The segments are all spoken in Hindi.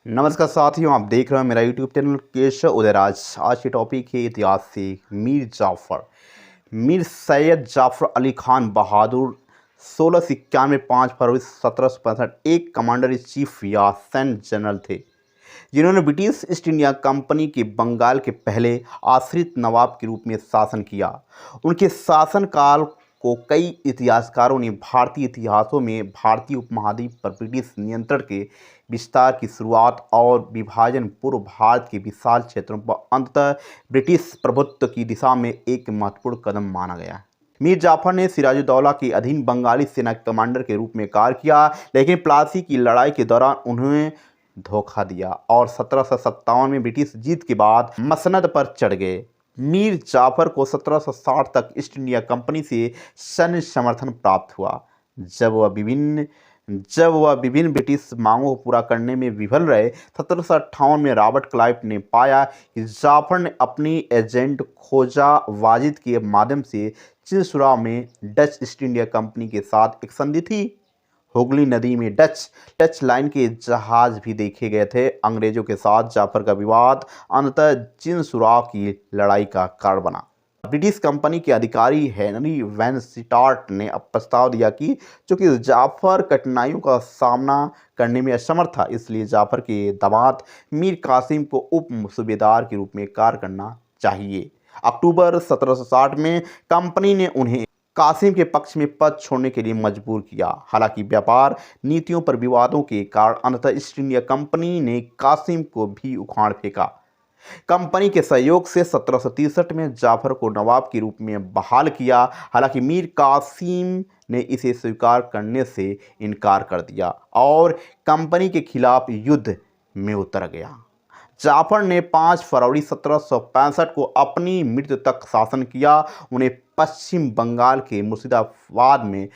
नमस्कार साथियों, आप देख रहे हैं मेरा यूट्यूब चैनल केशव उदयराज। आज की टॉपिक है इतिहास से मीर जाफ़र। मीर सैयद जाफ़र अली खान बहादुर 1691 5 फरवरी 1765 एक कमांडर इन चीफ या सेंट जनरल थे, जिन्होंने ब्रिटिश ईस्ट इंडिया कंपनी के बंगाल के पहले आश्रित नवाब के रूप में शासन किया। उनके शासनकाल को कई इतिहासकारों ने भारतीय इतिहासों में भारतीय उपमहाद्वीप पर ब्रिटिश नियंत्रण के विस्तार की शुरुआत और विभाजन पूर्व भारत के विशाल क्षेत्रों पर अंततः ब्रिटिश प्रभुत्व की दिशा में एक महत्वपूर्ण कदम माना गया। मीर जाफर ने सिराजुद्दौला के अधीन बंगाली सेना के कमांडर के रूप में कार्य किया, लेकिन प्लासी की लड़ाई के दौरान उन्होंने धोखा दिया और 1757 में ब्रिटिश जीत के बाद मसनद पर चढ़ गए। मीर जाफर को 1760 तक ईस्ट इंडिया कंपनी से सैन्य समर्थन प्राप्त हुआ। जब वह विभिन्न ब्रिटिश मांगों को पूरा करने में विफल रहे, 1758 में रॉबर्ट क्लाइव ने पाया कि जाफर ने अपनी एजेंट खोजा वाजिद के माध्यम से चिलसुरा में डच ईस्ट इंडिया कंपनी के साथ एक संधि थी। हुगली नदी में डच लाइन के जहाज भी देखे गए थे। अंग्रेजों के साथ जाफर का विवाद अंततः चिलसुरा की लड़ाई का कारण बना। ब्रिटिश कंपनी के अधिकारी हेनरी वैन सिटार्ट ने अब प्रस्ताव दिया कि चूंकि जाफर कठिनाइयों का सामना करने में असमर्थ था, इसलिए जाफर के दामाद मीर कासिम को उप सूबेदार के रूप में कार्य करना चाहिए। अक्टूबर 1760 में कंपनी ने उन्हें कासिम के पक्ष में पद छोड़ने के लिए मजबूर किया। हालांकि व्यापार नीतियों पर विवादों के कारण अंततः ईस्ट इंडिया कंपनी ने कासिम को भी उखाड़ फेंका। कंपनी के सहयोग से 1763 में जाफर को नवाब के रूप में बहाल किया। हालांकि मीर कासिम ने इसे स्वीकार करने से इनकार कर दिया और कंपनी के खिलाफ युद्ध में उतर गया। जाफर ने 5 फरवरी 1765 को अपनी मृत्यु तक शासन किया। उन्हें पश्चिम बंगाल के मुर्शिदाबाद में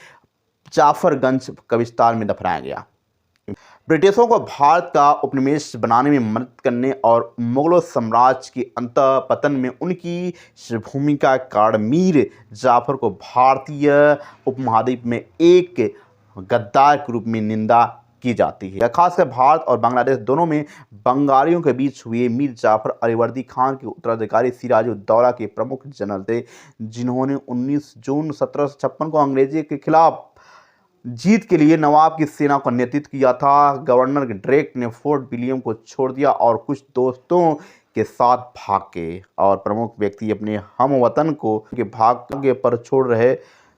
जाफरगंज कब्रिस्तान में दफनाया गया। ब्रिटिशों को भारत का उपनिवेश बनाने में मदद करने और मुगलों साम्राज्य के अंतः पतन में उनकी भूमिका के कारण मीर जाफर को भारतीय उपमहाद्वीप में एक गद्दार के रूप में निंदा की जाती है। खासकर भारत और बांग्लादेश दोनों में बंगालियों के बीच हुए मीर जाफर अलीवर्दी खान के उत्तराधिकारी सिराजुद्दौला के प्रमुख जनरल थे, जिन्होंने 19 जून 1756 को अंग्रेजी के खिलाफ जीत के लिए नवाब की सेना का नेतृत्व किया था। गवर्नर ड्रेक ने फोर्ट विलियम को छोड़ दिया और कुछ दोस्तों के साथ भाग गए और प्रमुख व्यक्ति अपने हमवतन को के भाग्य पर छोड़ रहे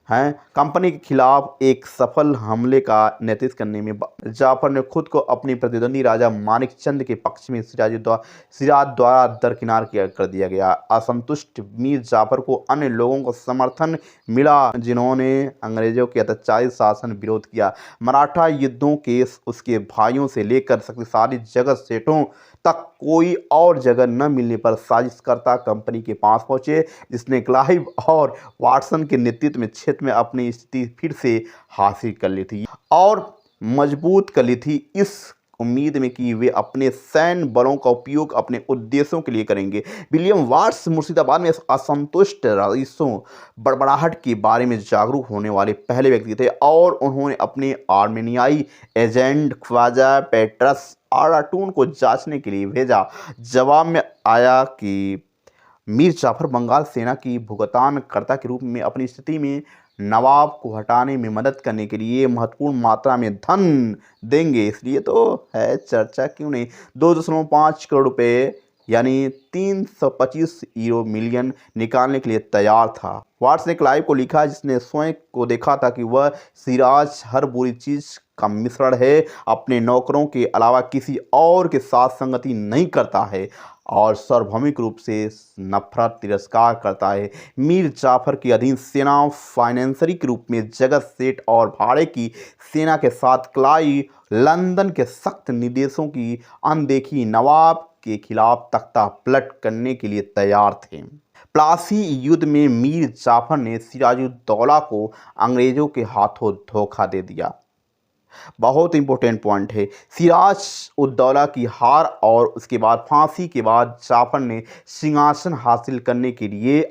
हैं। कंपनी के खिलाफ एक सफल हमले का नेतृत्व करने में जाफर ने खुद को अपनी प्रतिद्वंदी राजा मानिक चंद के पक्ष में सिराज द्वारा दरकिनार कर दिया गया। असंतुष्ट मीर जाफर को अन्य लोगों का समर्थन मिला, जिन्होंने अंग्रेजों के अत्याचारी शासन विरोध किया। मराठा युद्धों के उसके भाइयों से लेकर शक्तिशाली जगत सेठों तक कोई और जगह न मिलने पर साजिशकर्ता कंपनी के पास पहुंचे, जिसने क्लाइव और वाटसन के नेतृत्व में क्षेत्र में अपनी स्थिति फिर से हासिल कर ली थी और मजबूत कर ली थी, इस उम्मीद में कि वे अपने सैन्य बलों का उपयोग अपने उद्देश्यों के लिए करेंगे। विलियम वाट्स मुर्शिदाबाद में असंतुष्ट रईसों बड़बड़ाहट के बारे में जागरूक होने वाले पहले व्यक्ति थे और उन्होंने अपने आर्मेनियाई एजेंट ख्वाजा पेट्रस आराटून को जांचने के लिए भेजा। जवाब में आया कि मीर जाफर बंगाल सेना की भुगतानकर्ता के रूप में अपनी स्थिति में नवाब को हटाने में मदद करने के लिए महत्वपूर्ण मात्रा में धन देंगे। इसलिए तो है चर्चा क्यों नहीं, 2.5 करोड़ रुपए यानी 325 यूरो मिलियन निकालने के लिए तैयार था। वाट्स ने क्लाइव को लिखा, जिसने स्वयं को देखा था कि वह सिराज हर बुरी चीज का मिश्रण है, अपने नौकरों के अलावा किसी और के साथ संगति नहीं करता है और सार्वभौमिक रूप से नफरत तिरस्कार करता है। मीर जाफर के अधीन सेना फाइनेंसरी के रूप में जगत सेठ और भाड़े की सेना के साथ क्लाइव लंदन के सख्त निर्देशों की अनदेखी नवाब के खिलाफ तख्ता पलट करने के लिए तैयार थे। प्लासी युद्ध में मीर जाफर ने सिराजुद्दौला को अंग्रेजों के हाथों धोखा दे दिया। बहुत इंपॉर्टेंट पॉइंट है। सिराज उद्दौला की हार और उसके बाद फांसी के बाद जाफर ने सिंहासन हासिल करने के लिए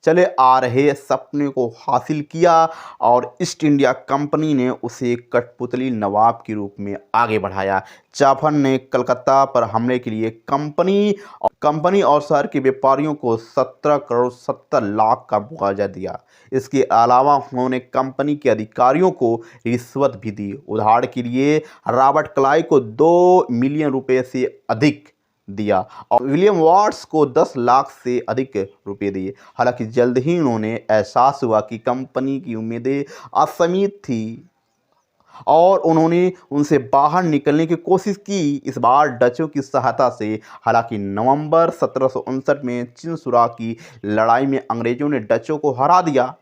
चले आ रहे सपने को हासिल किया और ईस्ट इंडिया कंपनी ने उसे कठपुतली नवाब के रूप में आगे बढ़ाया। जाफर ने कलकत्ता पर हमले के लिए कंपनी और शहर के व्यापारियों को 17 करोड़ 70 लाख का मुआवजा दिया। इसके अलावा उन्होंने कंपनी के अधिकारियों को रिश्वत भी दी। उदाहरण के लिए रॉबर्ट क्लाइव को 2 मिलियन रुपए से अधिक दिया और विलियम वाट्स को 10 लाख से अधिक रुपए दिए। हालांकि जल्द ही उन्होंने एहसास हुआ कि कंपनी की उम्मीदें असीमित थी और उन्होंने उनसे बाहर निकलने की कोशिश की, इस बार डचों की सहायता से। हालांकि नवंबर 1759 में चिनसुरा की लड़ाई में अंग्रेजों ने डचों को हरा दिया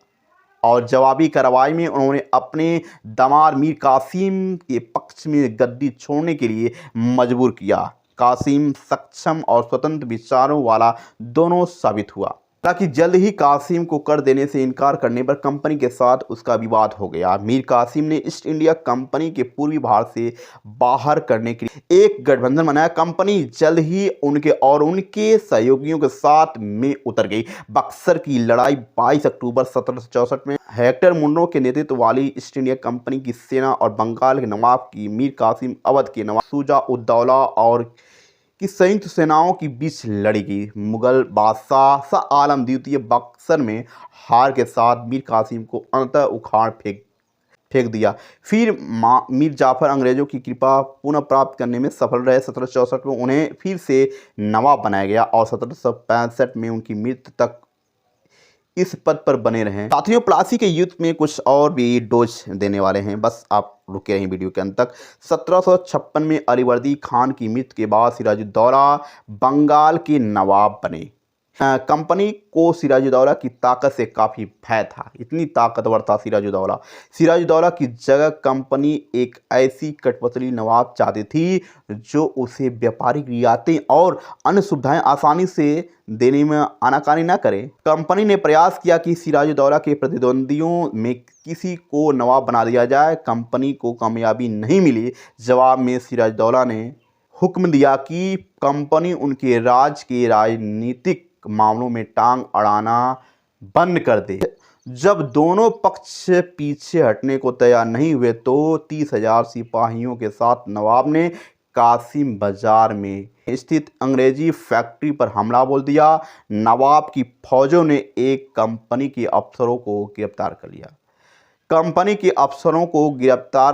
और जवाबी कार्रवाई में उन्होंने अपने दामाद मीर कासिम के पक्ष में गद्दी छोड़ने के लिए मजबूर किया। कासिम सक्षम और स्वतंत्र विचारों वाला दोनों साबित हुआ। हालांकि जल्द ही कासिम को कर देने से इनकार करने पर कंपनी के साथ उसका विवाद हो गया। मीर कासिम ने ईस्ट इंडिया कंपनी के पूर्वी भारत से बाहर करने के लिए एक गठबंधन बनाया। कंपनी जल्द ही उनके सहयोगियों के साथ में उतर गई। बक्सर की लड़ाई 22 अक्टूबर 1764 में हेक्टर मुनरो के नेतृत्व वाली ईस्ट इंडिया कंपनी की सेना और बंगाल के नवाब की मीर कासिम, अवध के नवाब शुजा उद दौला और की संयुक्त सेनाओं के बीच लड़ी गई। मुगल बादशाह शाह आलम द्वितीय बक्सर में हार के साथ मीर कासिम को अंततः उखाड़ फेंक दिया। फिर मीर जाफर अंग्रेजों की कृपा पुनः प्राप्त करने में सफल रहे। 1764 में उन्हें फिर से नवाब बनाया गया और 1765 में उनकी मृत्यु तक इस पद पर बने रहे। साथियों, प्लासी के युद्ध में कुछ और भी डोज देने वाले हैं, बस आप रुके रहें वीडियो के अंत तक। 1756 में अलीवर्दी खान की मृत्यु के बाद सिराजुद्दौला बंगाल के नवाब बने। कंपनी को सिराजुद्दौला की ताकत से काफ़ी भय था, इतनी ताकतवर था सिराजुद्दौला। सिराजुद्दौला की जगह कंपनी एक ऐसी कठपुतली नवाब चाहती थी जो उसे व्यापारिक रियायतें और अन्य सुविधाएं आसानी से देने में आनाकानी न करे। कंपनी ने प्रयास किया कि सिराजुद्दौला के प्रतिद्वंदियों में किसी को नवाब बना दिया जाए। कंपनी को कामयाबी नहीं मिली। जवाब में सिराजुद्दौला ने हुक्म दिया कि कंपनी उनके राज के राजनीतिक मामलों में टांग अड़ाना बंद कर दे। जब दोनों पक्ष पीछे हटने को तैयार नहीं हुए तो 30,000 सिपाहियों के साथ नवाब ने कासिम बाजार में स्थित अंग्रेजी फैक्ट्री पर हमला बोल दिया। नवाब की फौजों ने एक कंपनी के अफसरों को गिरफ्तार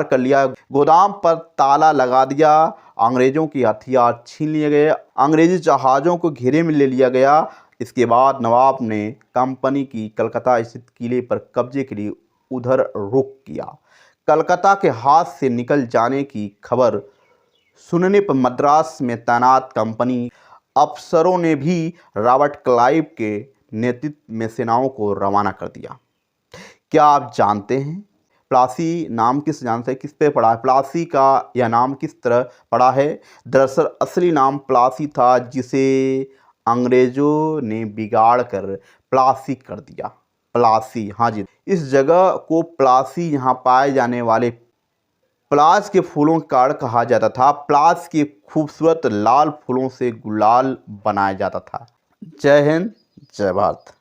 कर लिया। गोदाम पर ताला लगा दिया। अंग्रेजों के हथियार छीन लिए गए। अंग्रेजी जहाज़ों को घेरे में ले लिया गया। इसके बाद नवाब ने कंपनी की कलकत्ता स्थित किले पर कब्जे के लिए उधर रुख किया। कलकत्ता के हाथ से निकल जाने की खबर सुनने पर मद्रास में तैनात कंपनी अफसरों ने भी रॉबर्ट क्लाइव के नेतृत्व में सेनाओं को रवाना कर दिया। क्या आप जानते हैं प्लासी नाम किस पे पड़ा है? प्लासी का यह नाम किस तरह पड़ा है? दरअसल असली नाम प्लासी था, जिसे अंग्रेजों ने बिगाड़ कर प्लासी कर दिया। प्लासी, हाँ जी, इस जगह को प्लासी यहाँ पाए जाने वाले प्लास के फूलों का कारण कहा जाता था। प्लास के खूबसूरत लाल फूलों से गुलाल बनाया जाता था। जय हिंद, जय भारत।